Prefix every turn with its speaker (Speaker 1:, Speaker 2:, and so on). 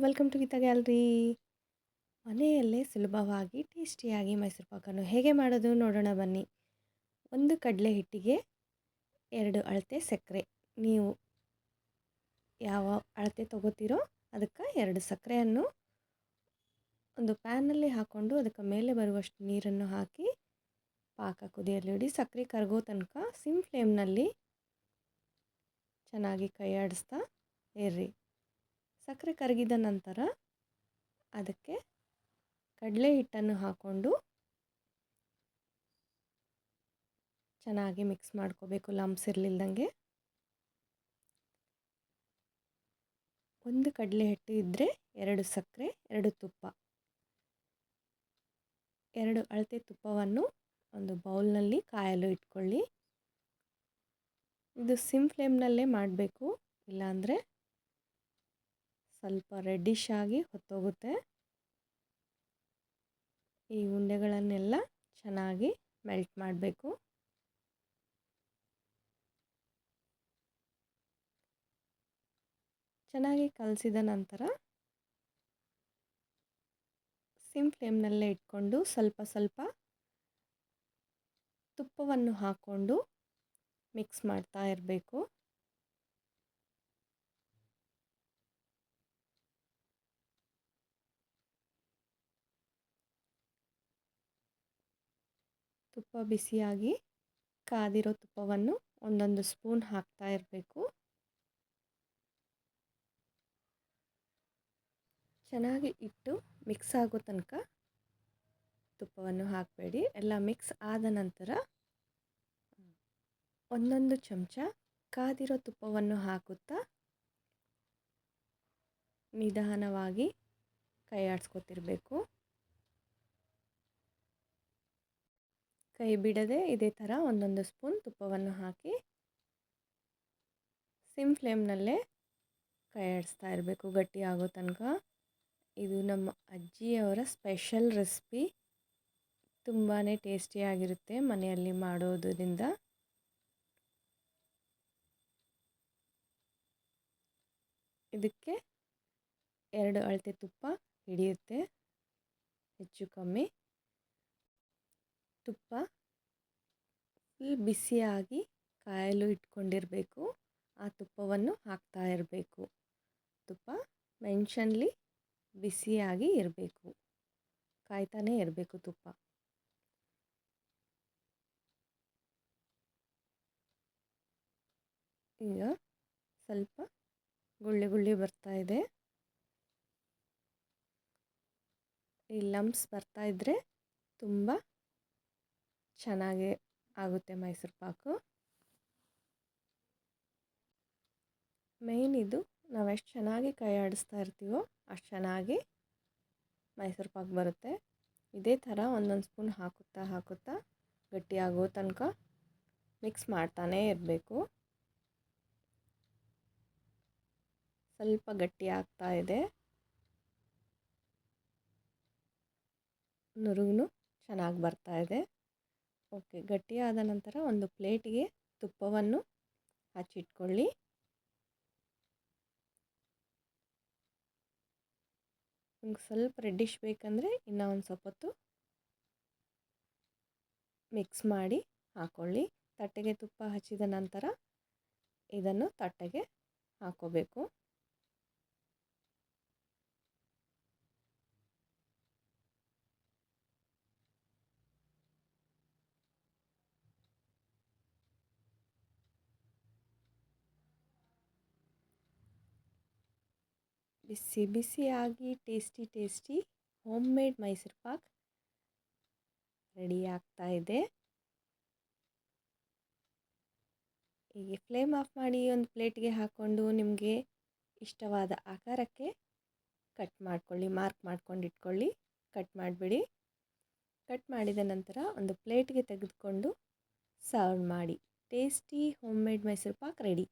Speaker 1: Welcome to Geetha gallery. ಮನೆಯಲ್ಲೇ ಸುಲಭವಾಗಿ ಟೇಸ್ಟಿಯಾಗಿ ಮೈಸೂರು ಪಾಕನ್ನು ಹೇಗೆ ಮಾಡೋದು ನೋಡೋಣ ಬನ್ನಿ. ಒಂದು ಕಡಲೆ ಹಿಟ್ಟಿಗೆ 2 ಅಳತೆ ಸಕ್ಕರೆ, ನೀವು ಯಾವ ಅಳತೆ ತೊಗೋತೀರೋ ಅದಕ್ಕೆ 2 ಸಕ್ಕರೆಯನ್ನು ಒಂದು ಪ್ಯಾನಲ್ಲಿ ಹಾಕ್ಕೊಂಡು ಅದಕ್ಕೆ ಮೇಲೆ ಬರುವಷ್ಟು ನೀರನ್ನು ಹಾಕಿ ಪಾಕ ಕುದಿಯಲು ಇಡಿ. ಸಕ್ಕರೆ ಕರಗೋ ತನಕ ಸಿಮ್ ಫ್ಲೇಮ್ನಲ್ಲಿ ಚೆನ್ನಾಗಿ ಕೈ ಆಡಿಸ್ತಾ ಇರ್ರಿ. ಸಕ್ಕರೆ ಕರಗಿದ ನಂತರ ಅದಕ್ಕೆ ಕಡಲೆ ಹಿಟ್ಟನ್ನು ಹಾಕ್ಕೊಂಡು ಚೆನ್ನಾಗಿ ಮಿಕ್ಸ್ ಮಾಡ್ಕೋಬೇಕು, ಲಂಪ್ಸ್ ಇರಲಿಲ್ದಂಗೆ. ಒಂದು ಕಡಲೆ ಹಿಟ್ಟು ಇದ್ದರೆ 2 ಸಕ್ಕರೆ, 2 ತುಪ್ಪ, 2 ಅಳತೆ ತುಪ್ಪವನ್ನು ಒಂದು ಬೌಲ್ನಲ್ಲಿ ಕಾಯಲು ಇಟ್ಕೊಳ್ಳಿ. ಇದು ಸಿಮ್ ಫ್ಲೇಮ್ನಲ್ಲೇ ಮಾಡಬೇಕು, ಇಲ್ಲಾಂದರೆ ಸ್ವಲ್ಪ ರೆಡ್ಡಿಶ್ ಆಗಿ ಹೊತ್ತೋಗುತ್ತೆ. ಈ ಉಂಡೆಗಳನ್ನೆಲ್ಲ ಚೆನ್ನಾಗಿ ಮೆಲ್ಟ್ ಮಾಡಬೇಕು. ಚೆನ್ನಾಗಿ ಕಲಸಿದ ನಂತರ ಸಿಮ್ ಫ್ಲೇಮ್ನಲ್ಲೇ ಇಟ್ಕೊಂಡು ಸ್ವಲ್ಪ ಸ್ವಲ್ಪ ತುಪ್ಪವನ್ನು ಹಾಕ್ಕೊಂಡು ಮಿಕ್ಸ್ ಮಾಡ್ತಾ ಇರಬೇಕು. ತುಪ್ಪ ಬಿಸಿಯಾಗಿ ಕಾದಿರೋ ತುಪ್ಪವನ್ನು ಒಂದೊಂದು ಸ್ಪೂನ್ ಹಾಕ್ತಾ ಇರಬೇಕು. ಚೆನ್ನಾಗಿ ಇಟ್ಟು ಮಿಕ್ಸ್ ಆಗೋ ತನಕ ತುಪ್ಪವನ್ನು ಹಾಕಬೇಡಿ. ಎಲ್ಲ ಮಿಕ್ಸ್ ಆದ ನಂತರ ಒಂದೊಂದು ಚಮಚ ಕಾದಿರೋ ತುಪ್ಪವನ್ನು ಹಾಕುತ್ತಾ ನಿಧಾನವಾಗಿ ಕೈ ಆಡಿಸ್ಕೊತಿರ್ಬೇಕು. ಕೈ ಬಿಡದೆ ಇದೇ ಥರ ಒಂದೊಂದು ಸ್ಪೂನ್ ತುಪ್ಪವನ್ನು ಹಾಕಿ ಸಿಮ್ ಫ್ಲೇಮ್ನಲ್ಲೇ ಕೈ ಆಡಿಸ್ತಾ ಇರಬೇಕು ಗಟ್ಟಿ ಆಗೋ ತನಕ. ಇದು ನಮ್ಮ ಅಜ್ಜಿಯವರ ಸ್ಪೆಷಲ್ ರೆಸಿಪಿ, ತುಂಬಾ ಟೇಸ್ಟಿಯಾಗಿರುತ್ತೆ ಮನೆಯಲ್ಲಿ ಮಾಡೋದ್ರಿಂದ. ಇದಕ್ಕೆ 2 ಅಳತೆ ತುಪ್ಪ ಹಿಡಿಯುತ್ತೆ, ಹೆಚ್ಚು ಕಮ್ಮಿ. ತುಪ್ಪ ಫುಲ್ ಬಿಸಿಯಾಗಿ ಕಾಯಲು ಇಟ್ಕೊಂಡಿರಬೇಕು. ಆ ತುಪ್ಪವನ್ನು ಹಾಕ್ತಾ ಇರಬೇಕು. ತುಪ್ಪ ಮೆನ್ಷನ್ಲಿ ಬಿಸಿಯಾಗಿ ಇರಬೇಕು, ಕಾಯ್ತಾನೆ ಇರಬೇಕು ತುಪ್ಪ. ಈಗ ಸ್ವಲ್ಪ ಗುಳ್ಳೆ ಗುಳ್ಳೆ ಬರ್ತಾ ಇದೆ. ಈ ಲಂಪ್ಸ್ ಬರ್ತಾ ಇದ್ದರೆ ತುಂಬ ಚೆನ್ನಾಗಿ ಆಗುತ್ತೆ ಮೈಸೂರು ಪಾಕು. ಮೇಯ್ನ್ ಇದು ನಾವು ಎಷ್ಟು ಚೆನ್ನಾಗಿ ಕೈ ಆಡಿಸ್ತಾ ಇರ್ತೀವೋ ಅಷ್ಟು ಚೆನ್ನಾಗಿ ಮೈಸೂರು ಪಾಕು ಬರುತ್ತೆ. ಇದೇ ಥರ ಒಂದೊಂದು ಸ್ಪೂನ್ ಹಾಕುತ್ತಾ ಗಟ್ಟಿಯಾಗೋ ತನಕ ಮಿಕ್ಸ್ ಮಾಡ್ತಾನೇ ಇರಬೇಕು. ಸ್ವಲ್ಪ ಗಟ್ಟಿ ಆಗ್ತಾ ಇದೆ, ನುರುಗು ಚೆನ್ನಾಗಿ ಬರ್ತಾ ಇದೆ. ಓಕೆ, ಗಟ್ಟಿಯಾದ ನಂತರ ಒಂದು ಪ್ಲೇಟಿಗೆ ತುಪ್ಪವನ್ನು ಹಚ್ಚಿಟ್ಕೊಳ್ಳಿ. ನಿಮ್ಗೆ ಸ್ವಲ್ಪ ರೆಡ್ಡಿಶ್ ಬೇಕಂದರೆ ಇನ್ನೂ ಒಂದು ಸ್ವಲ್ಪ ಹೊತ್ತು ಮಿಕ್ಸ್ ಮಾಡಿ ಹಾಕ್ಕೊಳ್ಳಿ. ತಟ್ಟೆಗೆ ತುಪ್ಪ ಹಚ್ಚಿದ ನಂತರ ಇದನ್ನು ತಟ್ಟೆಗೆ ಹಾಕ್ಕೋಬೇಕು. ಬಿಸಿ ಬಿಸಿಯಾಗಿ tasty home made Mysuru Pak ready ಆಗ್ತಾ ಇದೆ. ಹೀಗೆ ಫ್ಲೇಮ್ ಆಫ್ ಮಾಡಿ ಒಂದು ಪ್ಲೇಟ್ಗೆ ಹಾಕ್ಕೊಂಡು ನಿಮಗೆ ಇಷ್ಟವಾದ ಆಕಾರಕ್ಕೆ ಕಟ್ ಮಾಡ್ಕೊಳ್ಳಿ. ಮಾರ್ಕ್ ಮಾಡ್ಕೊಂಡು ಇಟ್ಕೊಳ್ಳಿ, ಕಟ್ ಮಾಡಿಬಿಡಿ. ಕಟ್ ಮಾಡಿದ ನಂತರ ಒಂದು ಪ್ಲೇಟ್ಗೆ ತೆಗೆದುಕೊಂಡು ಸರ್ವ್ ಮಾಡಿ. Tasty home made Mysuru Pak ready.